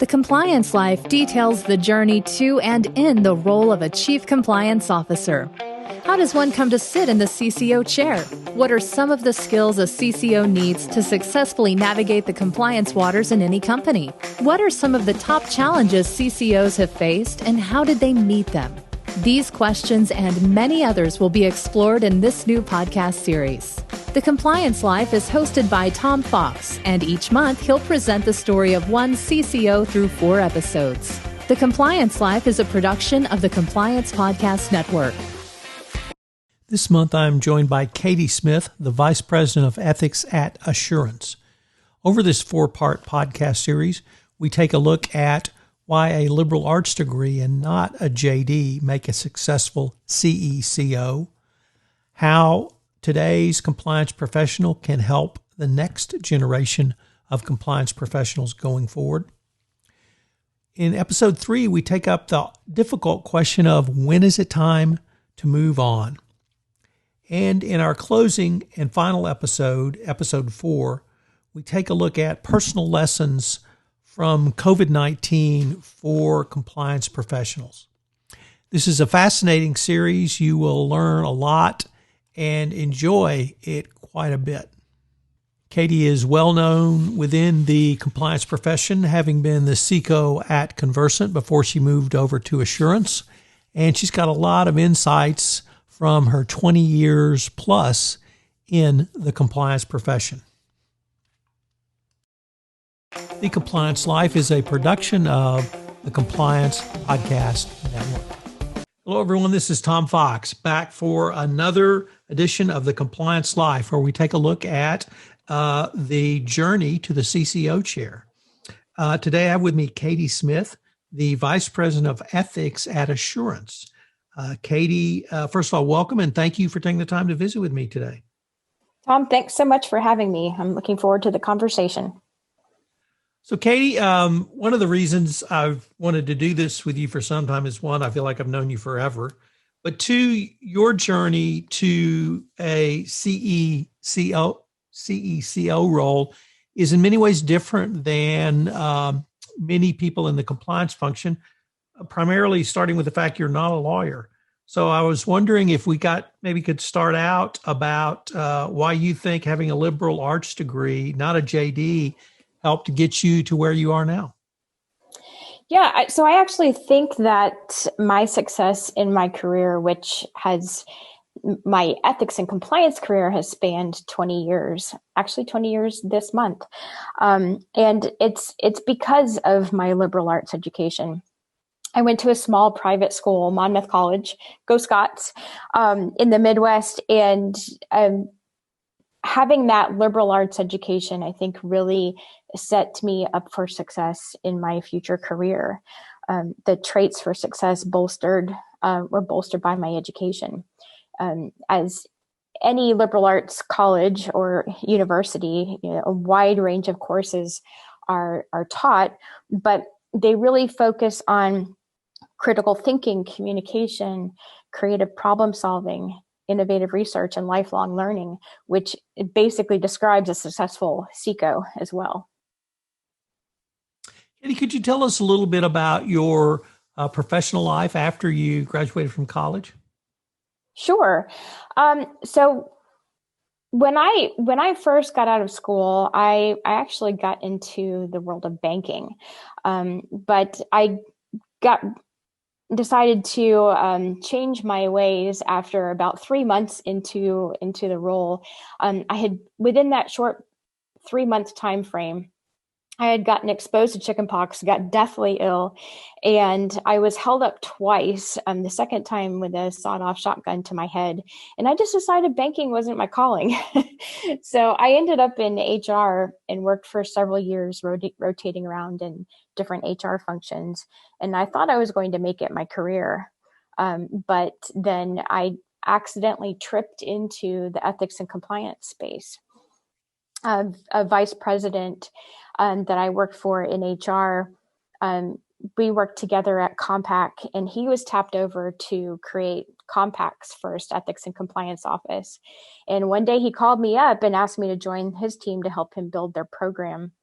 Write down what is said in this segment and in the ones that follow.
The Compliance Life details the journey to and in the role of a Chief Compliance Officer. How does one come to sit in the CCO chair? What are some of the skills a CCO needs to successfully navigate the compliance waters in any company? What are some of the top challenges CCOs have faced, and how did they meet them? These questions and many others will be explored in this new podcast series. The Compliance Life is hosted by Tom Fox, and each month he'll present the story of one CCO through 4 episodes. The Compliance Life is a production of the Compliance Podcast Network. This month I'm joined by Katie Smith, the Vice President of Ethics at Assurance. Over this 4-part podcast series, we take a look at why a liberal arts degree and not a JD make a successful CECO, how today's compliance professional can help the next generation of compliance professionals going forward. In episode 3, we take up the difficult question of when is it time to move on? And in our closing and final episode, episode 4, we take a look at personal lessons from COVID-19 for compliance professionals. This is a fascinating series. You will learn a lot and enjoy it quite a bit. Katie is well known within the compliance profession, having been the CCO at Convercent before she moved over to Assurance. And she's got a lot of insights from her 20 years plus in the compliance profession. The Compliance Life is a production of the Compliance Podcast Network. Hello, everyone. This is Tom Fox, back for another edition of the Compliance Life, where we take a look at the journey to the CCO chair. Today, I have with me Katie Smith, the Vice President of Ethics at Assurance. Katie, first of all, welcome, and thank you for taking the time to visit with me today. Tom, thanks so much for having me. I'm looking forward to the conversation. So, Katie, one of the reasons I've wanted to do this with you for some time is, one, I feel like I've known you forever, but 2, your journey to a CECO role is in many ways different than many people in the compliance function, primarily starting with the fact you're not a lawyer. So I was wondering if we could start out about why you think having a liberal arts degree, not a JD, helped get you to where you are now. Yeah, so I actually think that my success in my career, which has my ethics and compliance career has spanned 20 years, actually 20 years this month. And it's because of my liberal arts education. I went to a small private school, Monmouth College, go Scots, in the Midwest. And having that liberal arts education, I think, really set me up for success in my future career. The traits for success were bolstered by my education. As any liberal arts college or university, a wide range of courses are taught, but they really focus on critical thinking, communication, creative problem solving, innovative research, and lifelong learning, which basically describes a successful CCO as well. Katie, could you tell us a little bit about your professional life after you graduated from college? Sure. So when I first got out of school, I actually got into the world of banking, but I decided to change my ways after about 3 months into the role. I had, within that short 3-month time frame, I had gotten exposed to chickenpox, got deathly ill, and I was held up twice, the second time with a sawed-off shotgun to my head. And I just decided banking wasn't my calling. So I ended up in HR and worked for several years, rotating around in different HR functions. And I thought I was going to make it my career. But then I accidentally tripped into the ethics and compliance space. A vice president that I worked for in HR, we worked together at Compaq, and he was tapped over to create Compaq's first ethics and compliance office. And one day he called me up and asked me to join his team to help him build their program.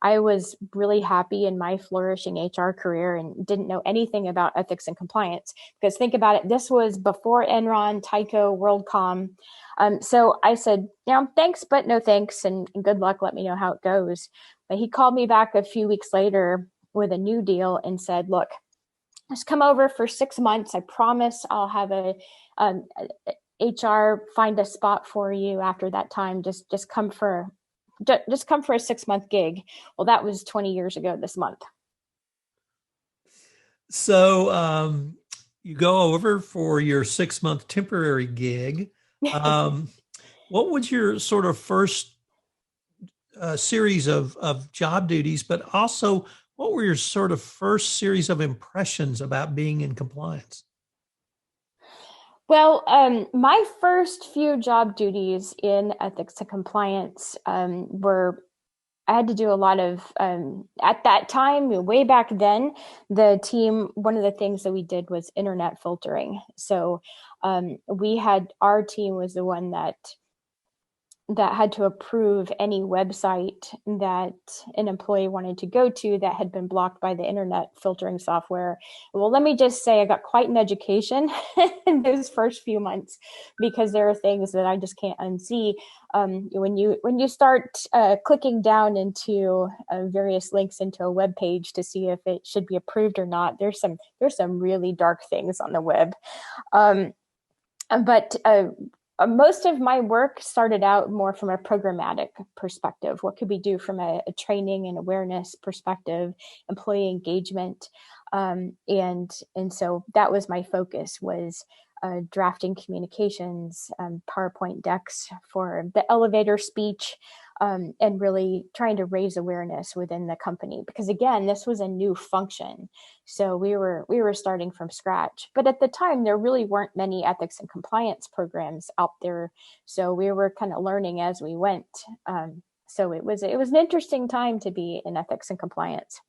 I was really happy in my flourishing HR career and didn't know anything about ethics and compliance. Because think about it, this was before Enron, Tyco, WorldCom. So I said, thanks, but no thanks, and good luck. Let me know how it goes. But he called me back a few weeks later with a new deal and said, look, just come over for 6 months. I promise I'll have a HR find a spot for you after that time. Just come for a 6-month gig. Well, that was 20 years ago this month. So you go over for your 6-month temporary gig. What was your sort of first series of job duties, but also what were your sort of first series of impressions about being in compliance? Well, my first few job duties in ethics and compliance were, I had to do a lot of, at that time, way back then, the team, one of the things that we did was internet filtering. So our team was the one that had to approve any website that an employee wanted to go to that had been blocked by the internet filtering software. Well, let me just say I got quite an education in those first few months, because there are things that I just can't unsee. When you start clicking down into various links into a web page to see if it should be approved or not, there's some really dark things on the web. But most of my work started out more from a programmatic perspective. What could we do from a training and awareness perspective, employee engagement? And so that was my focus, was drafting communications, PowerPoint decks for the elevator speech, and really trying to raise awareness within the company. Because again, this was a new function. So we were starting from scratch. But at the time, there really weren't many ethics and compliance programs out there. So we were kind of learning as we went. So it was an interesting time to be in ethics and compliance.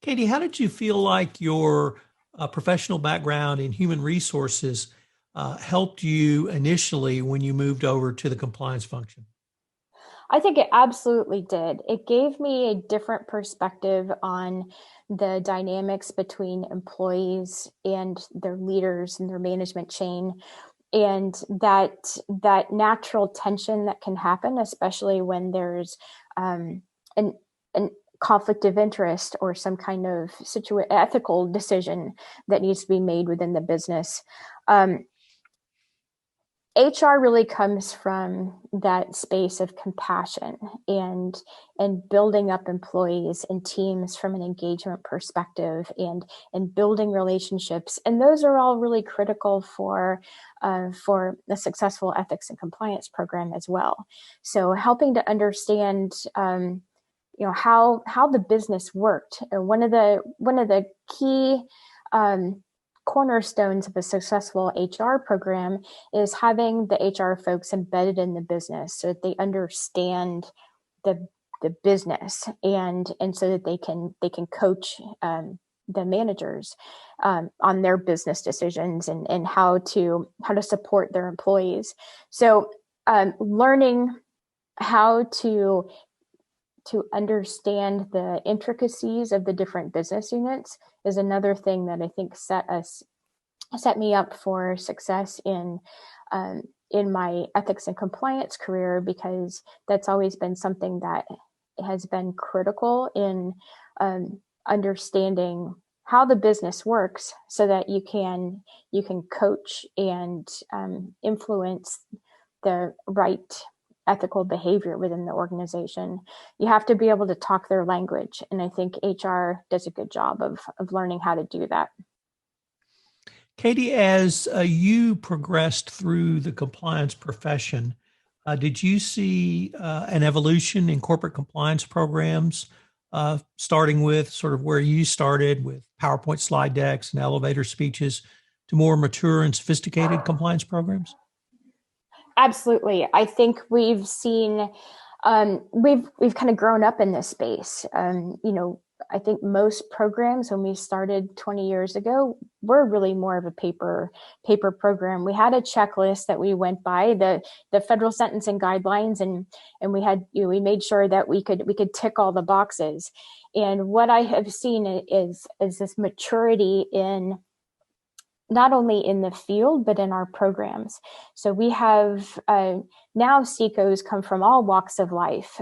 Katie, how did you feel like your professional background in human resources helped you initially when you moved over to the compliance function? I think it absolutely did. It gave me a different perspective on the dynamics between employees and their leaders and their management chain, and that natural tension that can happen, especially when there's an conflict of interest or some kind of ethical decision that needs to be made within the business. HR really comes from that space of compassion and building up employees and teams from an engagement perspective, and building relationships. And those are all really critical for a successful ethics and compliance program as well. So helping to understand how the business worked. One of the key cornerstones of a successful HR program is having the HR folks embedded in the business so that they understand the business, and so that they can coach the managers on their business decisions and how to support their employees. So learning how to understand the intricacies of the different business units is another thing that I think set me up for success in my ethics and compliance career, because that's always been something that has been critical in understanding how the business works, so that you can coach and influence the right ethical behavior within the organization. You have to be able to talk their language. And I think HR does a good job of learning how to do that. Katie, as you progressed through the compliance profession, did you see an evolution in corporate compliance programs, starting with sort of where you started with PowerPoint slide decks and elevator speeches to more mature and sophisticated compliance programs? Absolutely. I think we've seen, we've kind of grown up in this space. I think most programs when we started 20 years ago were really more of a paper program. We had a checklist that we went by, the federal sentencing guidelines, and we had, we made sure that we could tick all the boxes. And what I have seen is this maturity in not only in the field, but in our programs. So we have now CCOs come from all walks of life.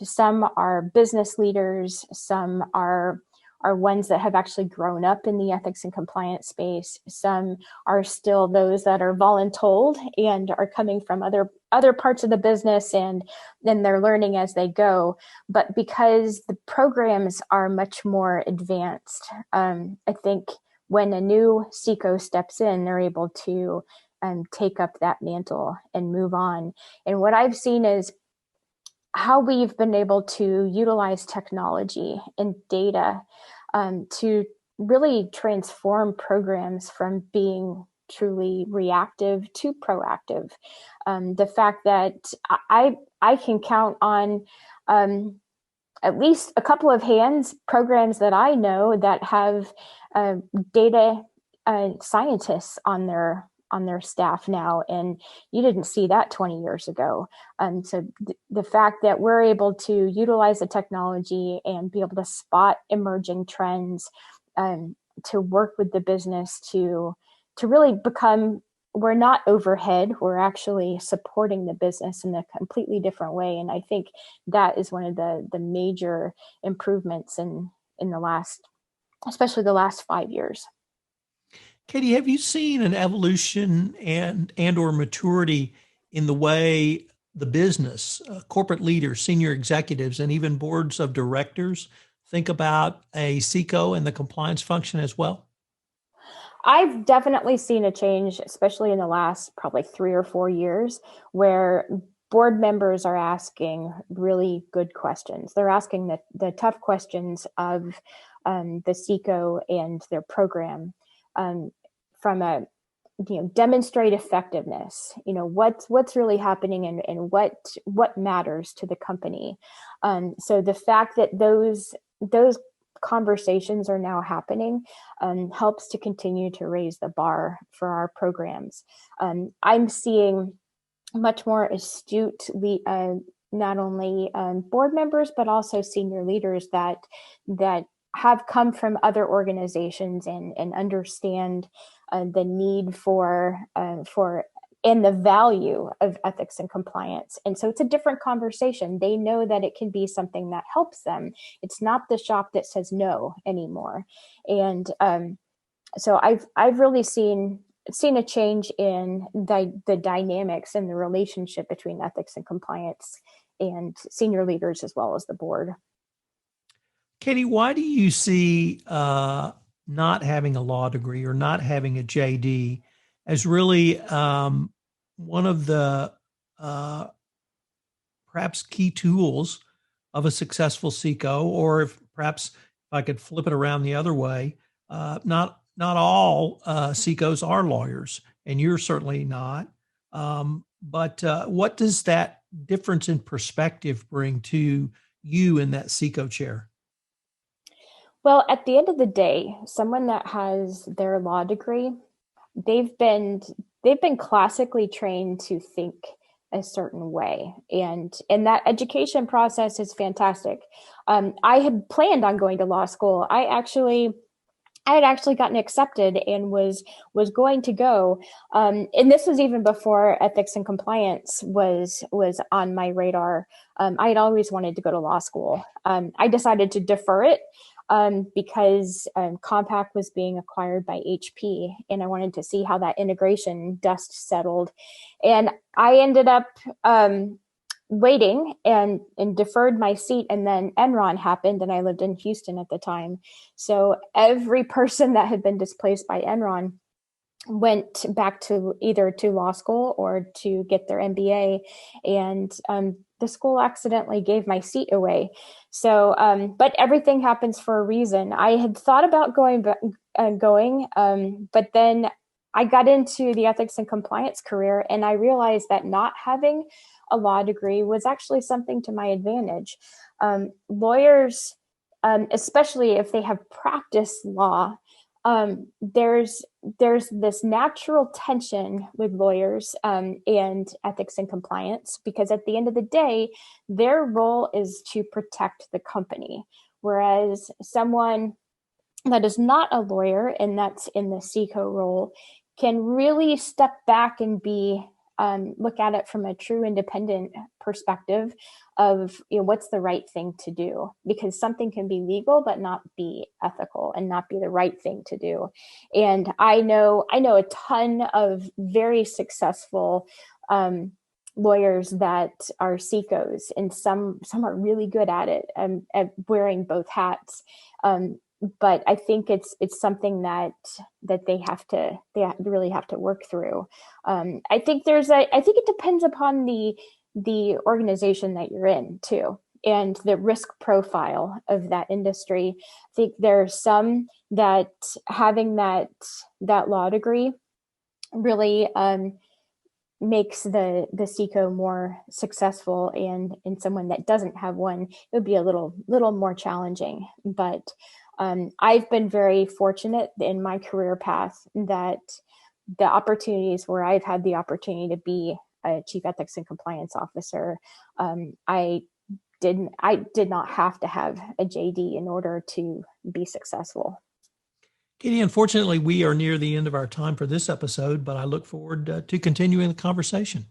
Some are business leaders, some are ones that have actually grown up in the ethics and compliance space. Some are still those that are voluntold and are coming from other parts of the business, and then they're learning as they go. But because the programs are much more advanced, I think when a new CCO steps in, they're able to take up that mantle and move on. And what I've seen is how we've been able to utilize technology and data to really transform programs from being truly reactive to proactive. The fact that I can count on at least a couple of hands programs that I know that have data scientists on their staff now, and you didn't see that 20 years ago. So the fact that we're able to utilize the technology and be able to spot emerging trends, to work with the business to really become, we're not overhead, we're actually supporting the business in a completely different way. And I think that is one of the major improvements in the last, especially the last 5 years. Katie, have you seen an evolution and or maturity in the way the business, corporate leaders, senior executives, and even boards of directors think about a CCO and the compliance function as well? I've definitely seen a change, especially in the last probably 3 or 4 years, where board members are asking really good questions. They're asking the tough questions of the CCO and their program, from a demonstrate effectiveness. What's really happening and what matters to the company. So the fact that those conversations are now happening helps to continue to raise the bar for our programs. I'm seeing much more astute not only board members, but also senior leaders that have come from other organizations and understand the need for and the value of ethics and compliance. And so it's a different conversation. They know that it can be something that helps them. It's not the shop that says no anymore. And so I've really seen a change in the dynamics and the relationship between ethics and compliance and senior leaders as well as the board. Katie, why do you see not having a law degree or not having a JD as really one of the perhaps key tools of a successful CCO? Or if I could flip it around the other way, not all CCOs are lawyers, and you're certainly not. But what does that difference in perspective bring to you in that CCO chair? Well, at the end of the day, someone that has their law degree, they've been classically trained to think a certain way, and that education process is fantastic. I had planned on going to law school. I had actually gotten accepted and was going to go, and this was even before ethics and compliance was on my radar. I had always wanted to go to law school. I decided to defer it because Compaq was being acquired by HP, and I wanted to see how that integration dust settled. And I ended up waiting and deferred my seat, and then Enron happened, and I lived in Houston at the time. So every person that had been displaced by Enron went back to either to law school or to get their MBA, and the school accidentally gave my seat away. So, but everything happens for a reason. I had thought about going, but then I got into the ethics and compliance career, and I realized that not having a law degree was actually something to my advantage. Lawyers especially if they have practiced law, there's this natural tension with lawyers and ethics and compliance, because at the end of the day, their role is to protect the company. Whereas someone that is not a lawyer and that's in the CCO role can really step back and be look at it from a true independent perspective of, what's the right thing to do, because something can be legal but not be ethical and not be the right thing to do. And I know a ton of very successful lawyers that are CCOs, and some are really good at it, at wearing both hats. But I think it's something that they really have to work through. I think it depends upon the organization that you're in too, and the risk profile of that industry. I think there are some that having that law degree really makes the CCO more successful, and someone that doesn't have one, it would be a little more challenging. But I've been very fortunate in my career path that the opportunities where I've had the opportunity to be a chief ethics and compliance officer, I did not have to have a JD in order to be successful. Katie, unfortunately, we are near the end of our time for this episode, but I look forward to continuing the conversation.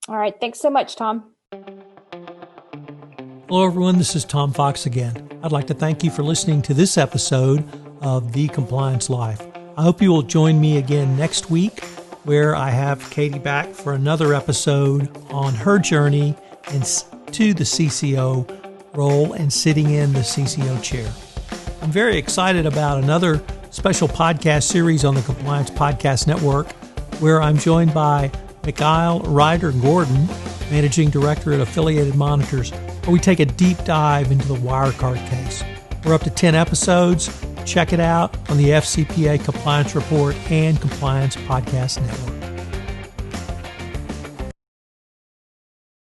All right. Thanks so much, Tom. Hello, everyone. This is Tom Fox again. I'd like to thank you for listening to this episode of The Compliance Life. I hope you will join me again next week, where I have Katie back for another episode on her journey to the CCO role and sitting in the CCO chair. I'm very excited about another special podcast series on the Compliance Podcast Network, where I'm joined by Mikhail Ryder-Gordon, Managing Director at Affiliated Monitors, where we take a deep dive into the Wirecard case. We're up to 10 episodes. Check it out on the FCPA Compliance Report and Compliance Podcast Network.